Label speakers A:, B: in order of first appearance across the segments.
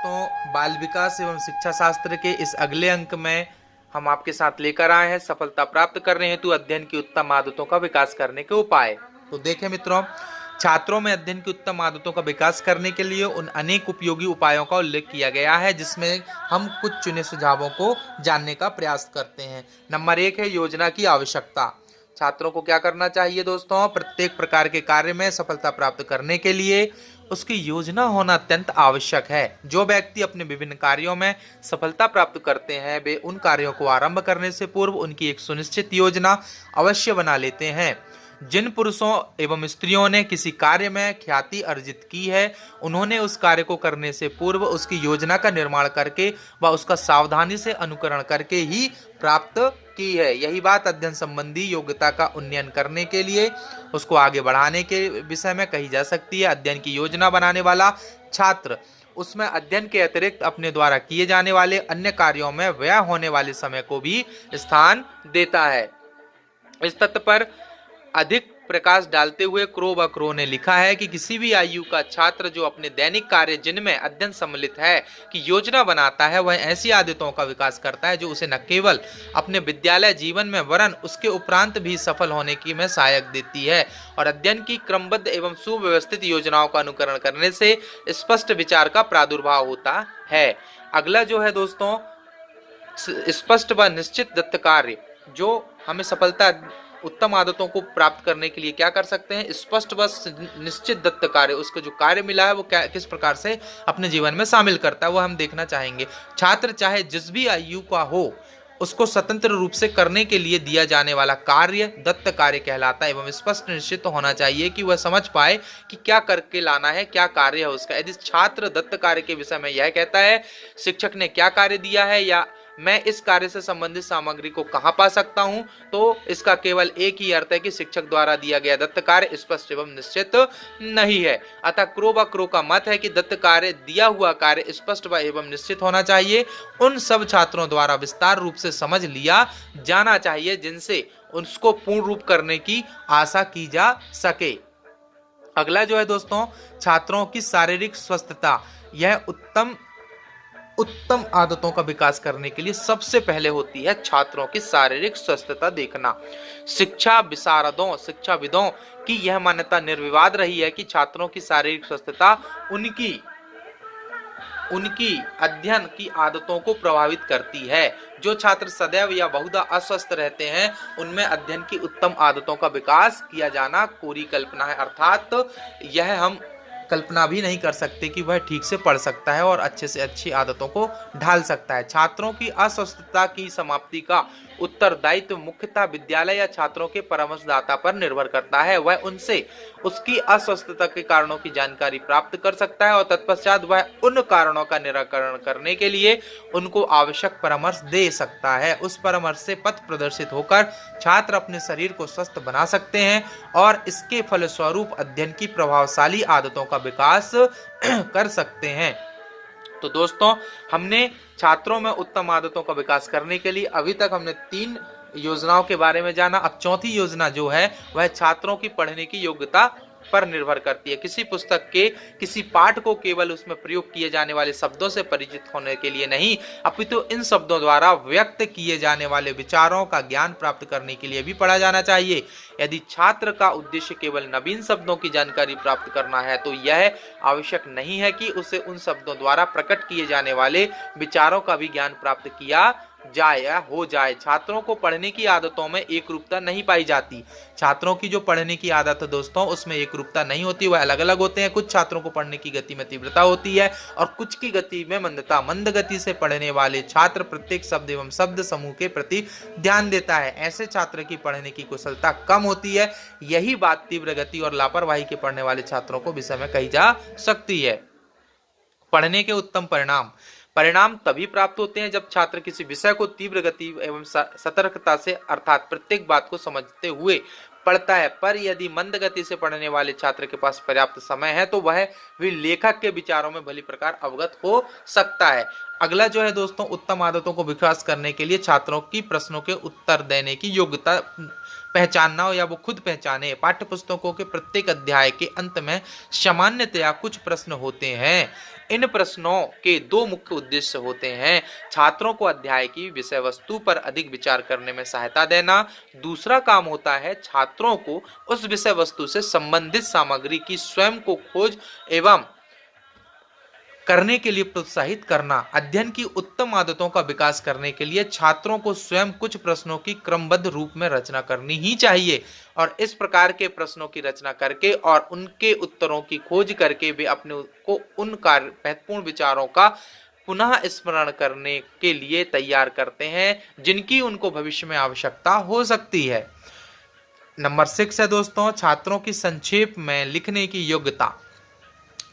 A: दोस्तों, बाल विकास एवं शिक्षा शास्त्र के इस अगले अंक में हम आपके साथ लेकर आए हैं सफलता प्राप्त करने हेतु अध्ययन की उत्तम आदतों का विकास करने के उपाय। तो देखें मित्रों, छात्रों में अध्ययन की उत्तम आदतों का विकास करने के लिए उन अनेक उपयोगी उपायों का उल्लेख किया गया है, जिसमें हम कुछ चुने सुझावों को जानने का प्रयास करते हैं। नंबर 1 है योजना की आवश्यकता। छात्रों को क्या करना चाहिए दोस्तों? प्रत्येक प्रकार के कार्य में सफलता प्राप्त करने के लिए उसकी योजना होना अत्यंत आवश्यक है। जो व्यक्ति अपने विभिन्न कार्यों में सफलता प्राप्त करते हैं, वे उन कार्यों को आरंभ करने से पूर्व उनकी एक सुनिश्चित योजना अवश्य बना लेते हैं। जिन पुरुषों एवं स्त्रियों ने किसी कार्य में ख्याति अर्जित की है, उन्होंने उस कार्य को करने से पूर्व उसकी योजना का निर्माण करके व उसका सावधानी से अनुकरण करके ही प्राप्त की है। यही बात अध्ययन संबंधी योग्यता का उन्नयन करने के लिए, उसको आगे बढ़ाने के विषय में कही जा सकती है। अध्ययन की योजना बनाने वाला छात्र उसमें अध्ययन के अतिरिक्त अपने द्वारा किए जाने वाले अन्य कार्यों में व्यय होने वाले समय को भी स्थान देता है। इस तथ्य पर अधिक प्रकाश डालते हुए क्रो ने लिखा है कि किसी भी आयु का छात्र जो अपने दैनिक कार्य जिनमें अध्ययन सम्मिलित है कि योजना बनाता है, वह ऐसी आदतों का विकास करता है जो उसे न केवल अपने विद्यालय जीवन में वरन उसके उपरांत भी सफल होने की में सहायक देती है। और अध्ययन की क्रमबद्ध एवं सुव्यवस्थित योजनाओं का अनुकरण करने से स्पष्ट विचार का प्रादुर्भाव होता है। अगला जो है दोस्तों, स्पष्ट व निश्चित दत्त कार्य। जो हमें सफलता उत्तम आदतों को प्राप्त करने के लिए क्या कर सकते हैं? स्पष्ट व निश्चित दत्त कार्य। उसको जो कार्य मिला है वो किस प्रकार से अपने जीवन में शामिल करता है, वो हम देखना चाहेंगे। छात्र चाहे जिस भी आयु का हो, उसको स्वतंत्र रूप से करने के लिए दिया जाने वाला कार्य दत्त कार्य कहलाता है एवं स्पष्ट निश्चित होना चाहिए कि वह समझ पाए कि क्या करके लाना है, क्या कार्य है उसका। यदि छात्र दत्त कार्य के विषय में यह कहता है शिक्षक ने क्या कार्य दिया है या मैं इस कार्य से संबंधित सामग्री को कहां पा सकता हूं, तो इसका केवल एक ही अर्थ है कि शिक्षक द्वारा दिया गया दत्त कार्य स्पष्ट एवं निश्चित नहीं है। अतः क्रो का मत है कि दत्त कार्य दिया हुआ कार्य स्पष्ट व एवं निश्चित होना चाहिए। उन सब छात्रों द्वारा विस्तार रूप से समझ लिया जाना चाहिए जिनसे उसको पूर्ण रूप करने की आशा की जा सके। अगला जो है दोस्तों, छात्रों की शारीरिक स्वस्थता। यह उत्तम आदतों का विकास करने के लिए सबसे पहले होती है छात्रों की शारीरिक स्वस्थता देखना। शिक्षाविदों की यह मान्यता निर्विवाद रही है कि छात्रों की शारीरिक स्वस्थता उनकी अध्ययन की आदतों को प्रभावित करती है। जो छात्र सदैव या बहुधा अस्वस्थ रहते हैं, उनमें अध्ययन की उत्तम आदतों का विकास किया जाना कोरी कल्पना है। अर्थात यह हम कल्पना भी नहीं कर सकते कि वह ठीक से पढ़ सकता है और अच्छे से अच्छी आदतों को ढाल सकता है। छात्रों की अस्वस्थता की समाप्ति का उत्तरदायित्व मुख्यतः विद्यालय या छात्रों के परामर्शदाता पर निर्भर करता है। वह उनसे उसकी अस्वस्थता के कारणों की जानकारी प्राप्त कर सकता है और तत्पश्चात वह उन कारणों का निराकरण करने के लिए उनको आवश्यक परामर्श दे सकता है। उस परामर्श से पथ प्रदर्शित होकर छात्र अपने शरीर को स्वस्थ बना सकते हैं और इसके फलस्वरूप अध्ययन की प्रभावशाली आदतों का विकास कर सकते हैं। तो दोस्तों, हमने छात्रों में उत्तम आदतों का विकास करने के लिए अभी तक हमने 3 योजनाओं के बारे में जाना। अब चौथी योजना जो है वह छात्रों की पढ़ने की योग्यता पर निर्भर करती है। किसी पुस्तक के किसी पाठ को केवल उसमें प्रयोग किए जाने वाले शब्दों से परिचित होने के लिए नहीं, अपितु इन शब्दों द्वारा व्यक्त किए जाने वाले विचारों का ज्ञान प्राप्त करने के लिए भी पढ़ा जाना चाहिए। यदि छात्र का उद्देश्य केवल नवीन शब्दों की जानकारी प्राप्त करना है, तो यह आवश्यक नहीं है कि उसे उन शब्दों द्वारा प्रकट किए जाने वाले विचारों का भी ज्ञान प्राप्त किया जाए या हो जाए। छात्रों को पढ़ने की आदतों में एक रूपता नहीं पाई जाती। छात्रों की जो पढ़ने की आदत है दोस्तों, उसमें एक रूपता नहीं होती, वह अलग अलग होते हैं। कुछ छात्रों को पढ़ने की गति में तीव्रता होती है और कुछ की गति में मंदता। मंद गति से पढ़ने वाले छात्र प्रत्येक शब्द एवं शब्द समूह के प्रति ध्यान देता है। ऐसे छात्र की पढ़ने की कुशलता कम होती है। यही बात तीव्र गति और लापरवाही के पढ़ने वाले छात्रों को विषय में कही जा सकती है। पढ़ने के उत्तम परिणाम तभी प्राप्त होते हैं जब छात्र किसी विषय को तीव्र गति एवं सतर्कता से अर्थात प्रत्येक बात को समझते हुए पढ़ता है। पर यदि मंद गति से पढ़ने वाले छात्र के पास पर्याप्त समय है, तो वह भी लेखक के विचारों में भली प्रकार अवगत हो सकता है। अगला जो है दोस्तों, उत्तम आदतों को विकास करने के लिए छात्रों की प्रश्नों के उत्तर देने की योग्यता पहचानना हो या वो खुद पहचाने। पाठ्य पुस्तकों के प्रत्येक अध्याय के अंत में सामान्यतया कुछ प्रश्न होते हैं। इन प्रश्नों के दो मुख्य उद्देश्य होते हैं: छात्रों को अध्याय की विषय वस्तु पर अधिक विचार करने में सहायता देना। दूसरा काम होता है छात्रों को उस विषय वस्तु से संबंधित सामग्री की स्वयं को खोज एवं करने के लिए प्रोत्साहित करना। अध्ययन की उत्तम आदतों का विकास करने के लिए छात्रों को स्वयं कुछ प्रश्नों की क्रमबद्ध रूप में रचना करनी ही चाहिए और इस प्रकार के प्रश्नों की रचना करके और उनके उत्तरों की खोज करके वे अपने को उन महत्वपूर्ण विचारों का पुनः स्मरण करने के लिए तैयार करते हैं जिनकी उनको भविष्य में आवश्यकता हो सकती है। नंबर 6 है दोस्तों, छात्रों की संक्षेप में लिखने की योग्यता।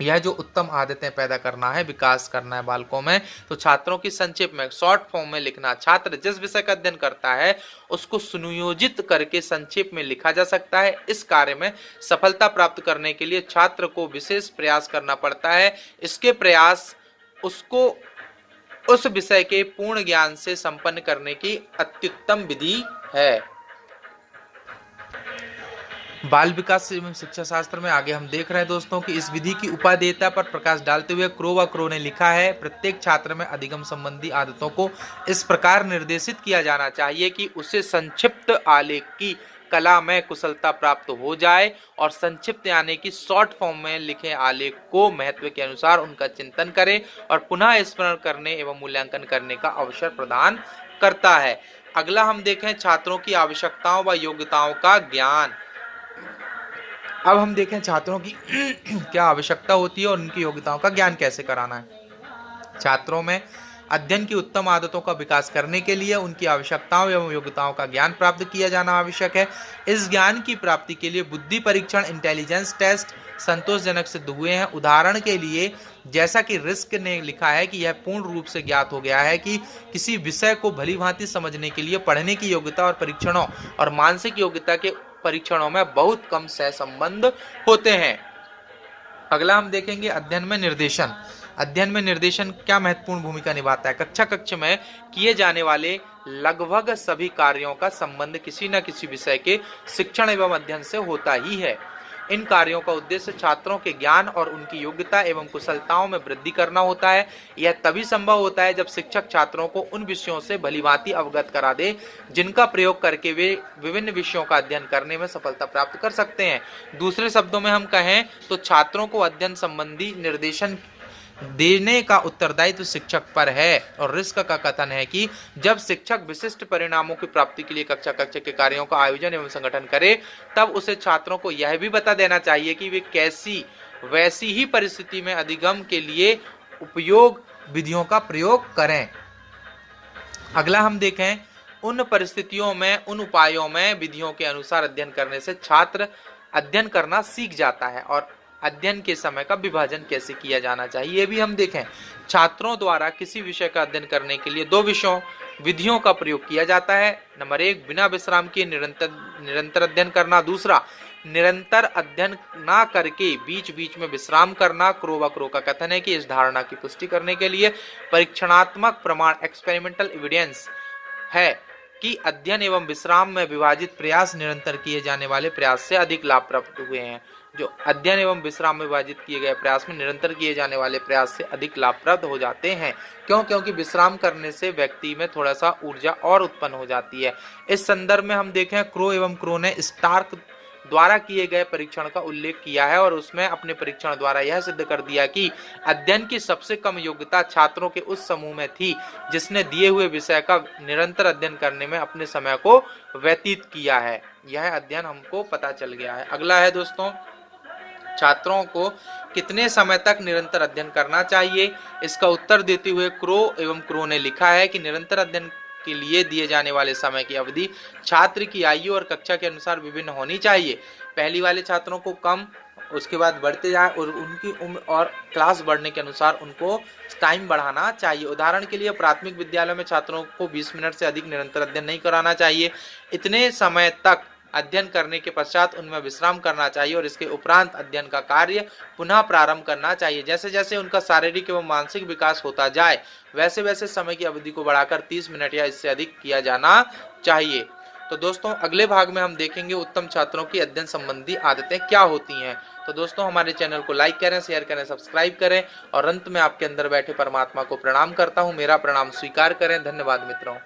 A: यह जो उत्तम आदतें पैदा करना है, विकास करना है बालकों में, तो छात्रों की संक्षेप में शॉर्ट फॉर्म में लिखना। छात्र जिस विषय का अध्ययन करता है उसको सुनियोजित करके संक्षेप में लिखा जा सकता है। इस कार्य में सफलता प्राप्त करने के लिए छात्र को विशेष प्रयास करना पड़ता है। इसके प्रयास उसको उस विषय के पूर्ण ज्ञान से संपन्न करने की अत्युत्तम विधि है। बाल विकास एवं शिक्षा शास्त्र में आगे हम देख रहे हैं दोस्तों कि इस विधि की उपादेयता पर प्रकाश डालते हुए क्रो ने लिखा है, प्रत्येक छात्र में अधिगम संबंधी आदतों को इस प्रकार निर्देशित किया जाना चाहिए कि उसे संक्षिप्त आलेख की कला में कुशलता प्राप्त हो जाए और संक्षिप्त यानी कि शॉर्ट फॉर्म में लिखे आलेख को महत्व के अनुसार उनका चिंतन करे और पुनः स्मरण करने एवं मूल्यांकन करने का अवसर प्रदान करता है। अगला हम देखें छात्रों की आवश्यकताओं व योग्यताओं का ज्ञान। अब हम देखें छात्रों की क्या आवश्यकता होती है और उनकी योग्यताओं का ज्ञान कैसे कराना है। छात्रों में अध्ययन की उत्तम आदतों का विकास करने के लिए उनकी आवश्यकताओं एवं योग्यताओं का ज्ञान प्राप्त किया जाना आवश्यक है। इस ज्ञान की प्राप्ति के लिए बुद्धि परीक्षण, इंटेलिजेंस टेस्ट संतोषजनक सिद्ध हुए हैं। उदाहरण के लिए जैसा कि रिस्क ने लिखा है कि यह पूर्ण रूप से ज्ञात हो गया है कि किसी विषय को भली भांति समझने के लिए पढ़ने की योग्यता और परीक्षणों और मानसिक योग्यता के परीक्षणों में बहुत कम सहसंबंध होते हैं। अगला हम देखेंगे अध्ययन में निर्देशन। अध्ययन में निर्देशन क्या महत्वपूर्ण भूमिका निभाता है। कक्षा में किए जाने वाले लगभग सभी कार्यों का संबंध किसी न किसी विषय के शिक्षण एवं अध्ययन से होता ही है। इन कार्यों का उद्देश्य छात्रों के ज्ञान और उनकी योग्यता एवं कुशलताओं में वृद्धि करना होता है। यह तभी संभव होता है जब शिक्षक छात्रों को उन विषयों से भलीभांति अवगत करा दे जिनका प्रयोग करके वे विभिन्न विषयों का अध्ययन करने में सफलता प्राप्त कर सकते हैं। दूसरे शब्दों में हम कहें तो छात्रों को अध्ययन संबंधी निर्देशन देने का उत्तरदायित्व शिक्षक पर है और रिस्क का कथन है कि जब शिक्षक विशिष्ट परिणामों की प्राप्ति के लिए कक्षा के कार्यों का आयोजन एवं संगठन करे तब उसे छात्रों को यह भी बता देना चाहिए कि वे कैसी वैसी ही परिस्थिति में अधिगम के लिए उपयोग विधियों का प्रयोग करें। अगला हम देखें उन परिस्थितियों में उन उपायों में विधियों के अनुसार अध्ययन करने से छात्र अध्ययन करना सीख जाता है और अध्ययन के समय का विभाजन कैसे किया जाना चाहिए ये भी हम देखें। छात्रों द्वारा किसी विषय का अध्ययन करने के लिए दो विधियों का प्रयोग किया जाता है। नंबर 1 बिना विश्राम के निरंतर अध्ययन करना। दूसरा निरंतर अध्ययन ना करके बीच बीच में विश्राम करना। क्रो का कथन है कि इस धारणा की पुष्टि करने के लिए परीक्षणात्मक प्रमाण एक्सपेरिमेंटल एविडेंस है कि अध्ययन एवं विश्राम में विभाजित प्रयास निरंतर किए जाने वाले प्रयास से अधिक लाभ प्राप्त हुए हैं। जो अध्ययन एवं विश्राम में विभाजित किए गए प्रयास में निरंतर किए जाने वाले प्रयास से अधिक लाभप्रद हो जाते हैं। क्योंकि विश्राम करने से व्यक्ति में थोड़ा सा ऊर्जा और उत्पन्न हो जाती है। इस संदर्भ में हम देखें क्रो ने स्टार्क द्वारा किए गए परीक्षण का उल्लेख किया है और उसमें अपने परीक्षण द्वारा यह सिद्ध कर दिया कि अध्ययन की सबसे कम योग्यता छात्रों के उस समूह में थी जिसने दिए हुए विषय का निरंतर अध्ययन करने में अपने समय को व्यतीत किया है। यह अध्ययन हमको पता चल गया है। अगला है दोस्तों छात्रों को कितने समय तक निरंतर अध्ययन करना चाहिए। इसका उत्तर देते हुए क्रो ने लिखा है कि निरंतर अध्ययन के लिए दिए जाने वाले समय की अवधि छात्र की आयु और कक्षा के अनुसार विभिन्न होनी चाहिए। पहली वाले छात्रों को कम, उसके बाद बढ़ते जाए और उनकी उम्र और क्लास बढ़ने के अनुसार उनको टाइम बढ़ाना चाहिए। उदाहरण के लिए प्राथमिक विद्यालय में छात्रों को 20 मिनट से अधिक निरंतर अध्ययन नहीं कराना चाहिए। इतने समय तक अध्ययन करने के पश्चात उनमें विश्राम करना चाहिए और इसके उपरांत अध्ययन का कार्य पुनः प्रारंभ करना चाहिए। जैसे जैसे उनका शारीरिक एवं मानसिक विकास होता जाए वैसे वैसे समय की अवधि को बढ़ाकर 30 मिनट या इससे अधिक किया जाना चाहिए। तो दोस्तों अगले भाग में हम देखेंगे उत्तम छात्रों की अध्ययन संबंधी आदतें क्या होती हैं। तो दोस्तों हमारे चैनल को लाइक करें, शेयर करें, सब्सक्राइब करें और अंत में आपके अंदर बैठे परमात्मा को प्रणाम करता हूं। मेरा प्रणाम स्वीकार करें। धन्यवाद मित्रों।